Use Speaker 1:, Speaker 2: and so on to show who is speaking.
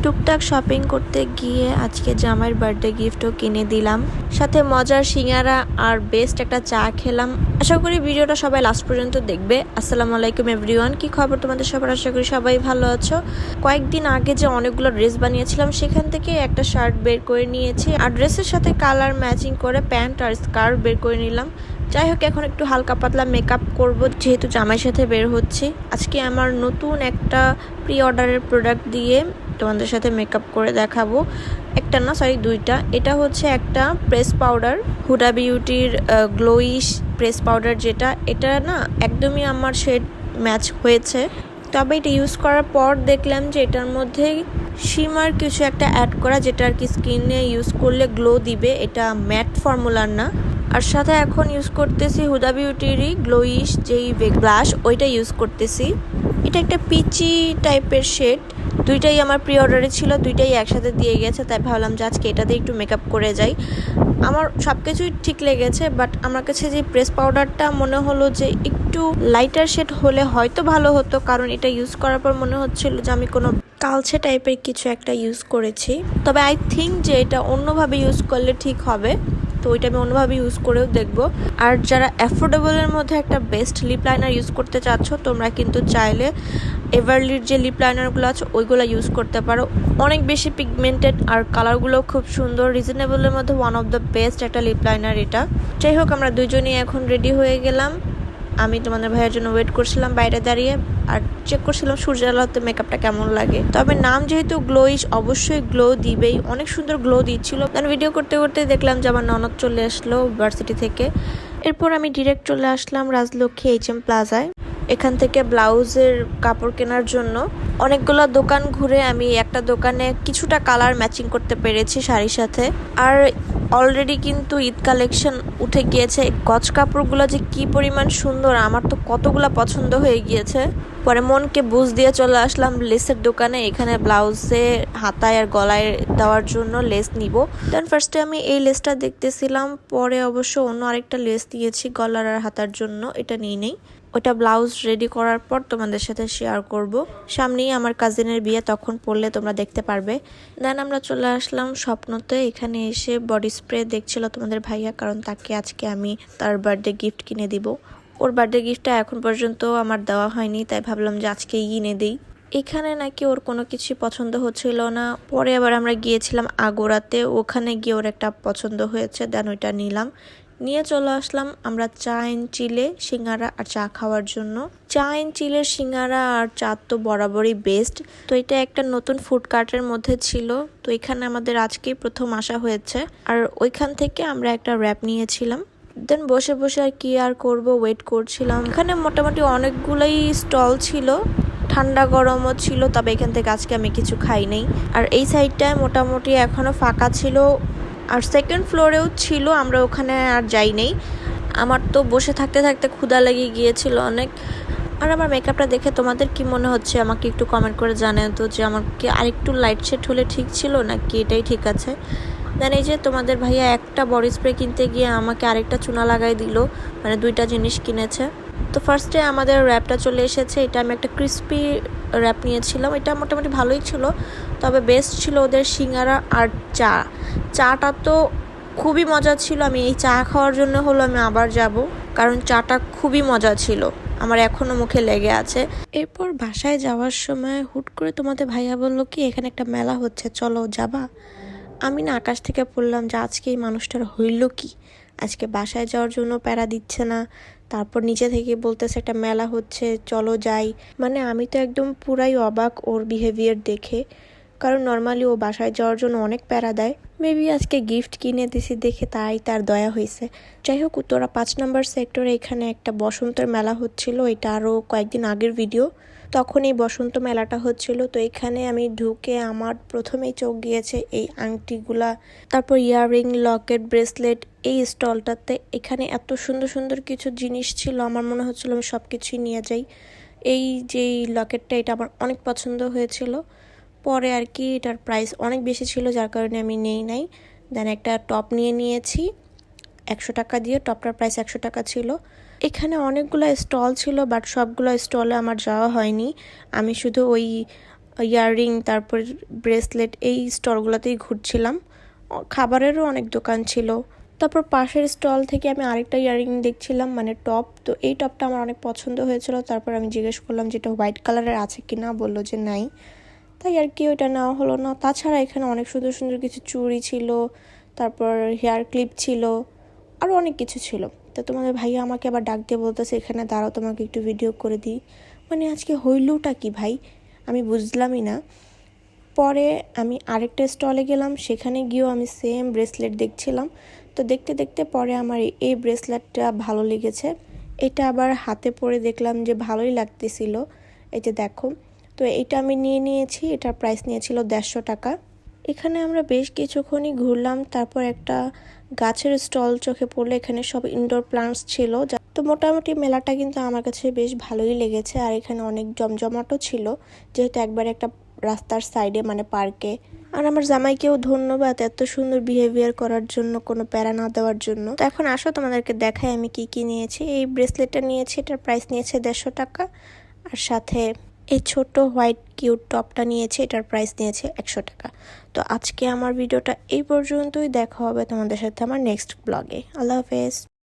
Speaker 1: টুকটাক শপিং করতে গিয়ে আজকে জামাইয়ের বার্থডে গিফটও কিনে দিলাম, সাথে মজার সিঙ্গারা আর বেস্ট একটা চা খেলাম। আশা করি ভিডিওটা সবাই লাস্ট পর্যন্ত দেখবে। আসসালামু আলাইকুম এভরিওয়ান, কি খবর তোমাদের সবার? আশা করি সবাই ভালো আছো। কয়েকদিন আগে যে অনেকগুলো ড্রেস বানিয়েছিলাম সেখান থেকে একটা শার্ট বের করে নিয়েছি, আর ড্রেসের সাথে কালার ম্যাচিং করে প্যান্ট আর স্কার্ট বের করে নিলাম। যাই হোক, এখন একটু হালকা পাতলা মেকআপ করব, যেহেতু জামাইয়ের সাথে বের হচ্ছি। আজকে আমার নতুন একটা প্রি অর্ডারের প্রোডাক্ট দিয়ে তোমাদের সাথে মেকআপ করে দেখাবো। একটা না, সরি দুইটা। এটা হচ্ছে একটা প্রেস পাউডার, হুডা বিউটির গ্লোইশ প্রেস পাউডার, যেটা এটা না একদমই আমার শেড ম্যাচ হয়েছে। তবে এটা ইউজ করার পর দেখলাম যে এটার মধ্যে শিমার কিছু একটা অ্যাড করা, যেটা আর কি স্কিনে ইউজ করলে গ্লো দিবে। এটা ম্যাট ফর্মুলার না। আর সাথে এখন ইউজ করতেছি হুডা বিউটিরই গ্লোইশ যেই ব্লাশ, ওইটা ইউজ করতেছি। এটা একটা পিচি টাইপের শেড। দুইটাই আমার প্রি অর্ডারে ছিল, দুইটাই একসাথে দিয়ে গেছে, তাই ভাবলাম যে আজকে এটা দিয়ে একটু মেকআপ করে যাই। আমার সব কিছুই ঠিক লেগেছে, বাট আমার কাছে যে প্রেস পাউডারটা মনে হলো যে একটু লাইটার শেড হলে হয়তো ভালো হতো, কারণ এটা ইউজ করার পর মনে হচ্ছিল যে আমি কোনো কালচে টাইপের কিছু একটা ইউজ করেছি। তবে আই থিঙ্ক যে এটা অন্যভাবে ইউজ করলে ঠিক হবে, তো ওইটা আমি অন্যভাবে ইউজ করেও দেখব। আর যারা অ্যাফোর্ডেবলের মধ্যে একটা বেস্ট লিপ লাইনার ইউজ করতে চাচ্ছ, তোমরা কিন্তু চাইলে এভারলির যে লিপ লাইনারগুলো আছে ওইগুলো ইউজ করতে পারো। অনেক বেশি পিগমেন্টেড আর কালারগুলো খুব সুন্দর। রিজনেবলের মধ্যে ওয়ান অফ দ্য বেস্ট একটা লিপ লাইনার এটা। যাই হোক, আমরা দুজনেই এখন রেডি হয়ে গেলাম। আমি তোমাদের ভাইয়ের জন্য ওয়েট করছিলাম বাইরে দাঁড়িয়ে, আর চেক করছিলাম সূর্যের আলোতে মেকআপটা কেমন লাগে। তবে নাম যেহেতু গ্লোইশ, অবশ্যই গ্লো দিবেই। অনেক সুন্দর গ্লো দিচ্ছিল। দেন ভিডিও করতে করতে দেখলাম যে আমার ননদ চলে আসলো ভার্সিটি থেকে। এরপর আমি ডিরেক্ট চলে আসলাম রাজলক্ষ্মী HM প্লাজায়। এখান থেকে ব্লাউজের কাপড় কেনার জন্য অনেকগুলো দোকান ঘুরে আমি একটা দোকানে কিছুটা কালার ম্যাচিং করতে পেরেছি শাড়ির সাথে। আর অলরেডি কিন্তু ঈদ কালেকশন উঠে গিয়েছে। গজ কাপড়গুলো যে কি পরিমাণ সুন্দর, আমার তো কতগুলো পছন্দ হয়ে গিয়েছে। পরে মনকে বুঝ দিয়ে চলে আসলাম লেসের দোকানে। এখানে ব্লাউজে হাতায় আর গলায় দেওয়ার জন্য লেস নিব। দেন ফার্স্টে আমি এই লেসটা দেখতেছিলাম, পরে অবশ্য অন্য আরেকটা লেস দিয়েছি গলার আর হাতার জন্য, এটা নিয়ে নেই। ওটা ব্লাউজ রেডি করার পর তোমাদের সাথে শেয়ার করব। সামনেই আমার কাজিনের বিয়ে, তখন পরলে তোমরা দেখতে পারবে। দেন আমরা চলে আসলাম স্বপ্নতে। এখানে এসে বডি স্প্রে দেখছিল তোমাদের ভাইয়া, কারণ তাকে আজকে আমি তার বার্থডে গিফট কিনে দিব। ওর বার্থডে গিফটটা এখন পর্যন্ত আমার দেওয়া হয়নি, তাই ভাবলাম যে আজকেই কিনে দিই। এখানে নাকি ওর কোনো কিছু পছন্দ হচ্ছিল না। পরে আবার আমরা গিয়েছিলাম আগোরাতে, ওখানে গিয়ে ওর একটা পছন্দ হয়েছে, দেন ওইটা নিলাম। নিয়ে চলে আসলাম আমরা চা এন্ড চিলে সিঙ্গারা আর চা খাওয়ার জন্য। চা এন্ড চিলের সিঙ্গারা আর চা তো বরাবরই বেস্ট। তো এটা একটা নতুন ফুড কার্টের মধ্যে ছিল, তো এখানে আমাদের আজকেই প্রথম আসা হয়েছে। আর ওইখান থেকে আমরা একটা র্যাপ নিয়েছিলাম। দেন বসে বসে আর কি আর করব, ওয়েট করছিলাম। এখানে মোটামুটি অনেকগুলোই স্টল ছিল, ঠান্ডা গরমও ছিল, তবে এখান থেকে আজকে আমি কিছু খাই নাই। আর এই সাইডটায় মোটামুটি এখনো ফাঁকা ছিল, আর সেকেন্ড ফ্লোরেও ছিল, আমরা ওখানে আর যাই নেই। আমার তো বসে থাকতে থাকতে ক্ষুধা লেগে গিয়েছিল অনেক। আর আমার মেকআপটা দেখে তোমাদের কি মনে হচ্ছে আমাকে একটু কমেন্ট করে জানাও তো, যে আমাকে আরেকটু লাইট শেড হলে ঠিক ছিল নাকি এটাই ঠিক আছে। দেন এই যে তোমাদের ভাইয়া একটা বডি স্প্রে কিনতে গিয়ে আমাকে আরেকটা চুনা লাগাই দিল, মানে দুইটা জিনিস কিনেছে। তো ফার্স্টে আমাদের র্যাপটা চলে এসেছে। এটা আমি একটা ক্রিস্পি র্যাপ নিয়েছিলাম, এটা মোটামুটি ভালোই ছিল। তবে বেস্ট ছিল ওদের সিঙ্গারা আর চাটা তো খুবই মজা ছিল। আমি এই চা খাওয়ার জন্য হলো আমি আবার যাব, কারণ চাটা খুবই মজা ছিল, আমার এখনো মুখে লেগে আছে। এরপর বাসায় যাওয়ার সময় হুট করে তোমাদের ভাইয়া বলল কি এখানে একটা মেলা হচ্ছে, চলো যাবা। আমি না আকাশ থেকে পড়লাম যে আজকে এই মানুষটার হইল কি, আজকে বাসায় যাওয়ার জন্য প্যারা দিচ্ছে না, তারপর নিচে থেকে বলতেছে একটা মেলা হচ্ছে চলো যাই। মানে আমি তো একদম পুরাই অবাক ওর বিহেভিয়ার দেখে, কারণ নর্মালি ও বাসায় যাওয়ার জন্য অনেক প্যারা দেয়। মেবি আজকে গিফট কিনে দিছি দেখে তাই তার দয়া হয়েছে। যাই হোক, উত্তরা 5 নম্বর সেক্টরে এখানে একটা বসন্তের মেলা হচ্ছিল, এটা আরও কয়েকদিন আগের ভিডিও, তখন এই বসন্ত মেলাটা হচ্ছিল। তো এখানে আমি ঢুকে আমার প্রথমেই চোখ গিয়েছে এই আংটিগুলা, তারপর ইয়াররিং, লকেট, ব্রেসলেট এই স্টলটাতে। এখানে এত সুন্দর সুন্দর কিছু জিনিস ছিল, আমার মনে হচ্ছিল আমি সব কিছুই নিয়ে যাই। এই যে লকেটটা, এটা আমার অনেক পছন্দ হয়েছিল। পরে আর কি এটার প্রাইস অনেক বেশি ছিল, যার কারণে আমি নেই নাই। দেন একটা টপ নিয়েছি 100 টাকা দিয়ে, টপটার প্রাইস 100 টাকা ছিল। এখানে অনেকগুলো স্টল ছিল, বাট সবগুলো স্টলে আমার যাওয়া হয়নি। আমি শুধু ওই ইয়াররিং, তারপর ব্রেসলেট, এই স্টলগুলোতেই ঘুরছিলাম। খাবারেরও অনেক দোকান ছিল। তারপর পাশের স্টল থেকে আমি আরেকটা ইয়াররিং দেখছিলাম, মানে টপ। তো এই টপটা আমার অনেক পছন্দ হয়েছিল। তারপর আমি জিজ্ঞেস করলাম যেটা হোয়াইট কালারের আছে কিনা, বললো যে নাই। তাই আর কি ওইটা নেওয়া হলো না। তাছাড়া এখানে অনেক সুন্দর সুন্দর কিছু চুড়ি ছিল, তারপর হেয়ার ক্লিপ ছিল, আরও অনেক কিছু ছিল। তো তোমাদের ভাইয়া আমাকে আবার ডাক দিয়ে বলতেছে এখানে দাঁড়াও, তোমাকে একটু ভিডিও করে দিই। মানে আজকে হইলটা কি ভাই, আমি বুঝলামই না। পরে আমি আরেকটা স্টলে গেলাম, সেখানে গিয়েও আমি সেম ব্রেসলেট দেখছিলাম। তো দেখতে দেখতে পরে আমার এই ব্রেসলেটটা ভালো লেগেছে। এটা আবার হাতে পরে দেখলাম যে ভালোই লাগতেছিল। এই যে দেখো, তো এটা আমি নিয়েছি। এটার প্রাইস নিয়েছিল 150 টাকা। এখানে আমরা বেশ কিছুক্ষণই ঘুরলাম। তারপর একটা গাছের স্টল চোখে পড়লো, এখানে সব ইনডোর প্লান্টস ছিল। তো মোটামুটি মেলাটা কিন্তু আমার কাছে বেশ ভালোই লেগেছে। আর এখানে অনেক জমজমাটও ছিল, যেহেতু একবার একটা রাস্তার সাইডে, মানে পার্কে। আর আমার জামাইকেও ধন্যবাদ এত সুন্দর বিহেভিয়ার করার জন্য, কোনো প্যারা না দেওয়ার জন্য। তো এখন আসো তোমাদেরকে দেখাই আমি কি কি নিয়েছি। এই ব্রেসলেটটা নিয়েছি, এটার প্রাইস নিয়েছে 150 টাকা। আর সাথে এই ছোট হোয়াইট কিউট টপটা নিয়েছি, এটার প্রাইস নিয়েছে 100 টাকা। তো আজকে আমার ভিডিওটা এই পর্যন্তই। দেখা হবে তোমাদের সাথে আমার নেক্সট ব্লগে। আল্লাহ হাফেজ।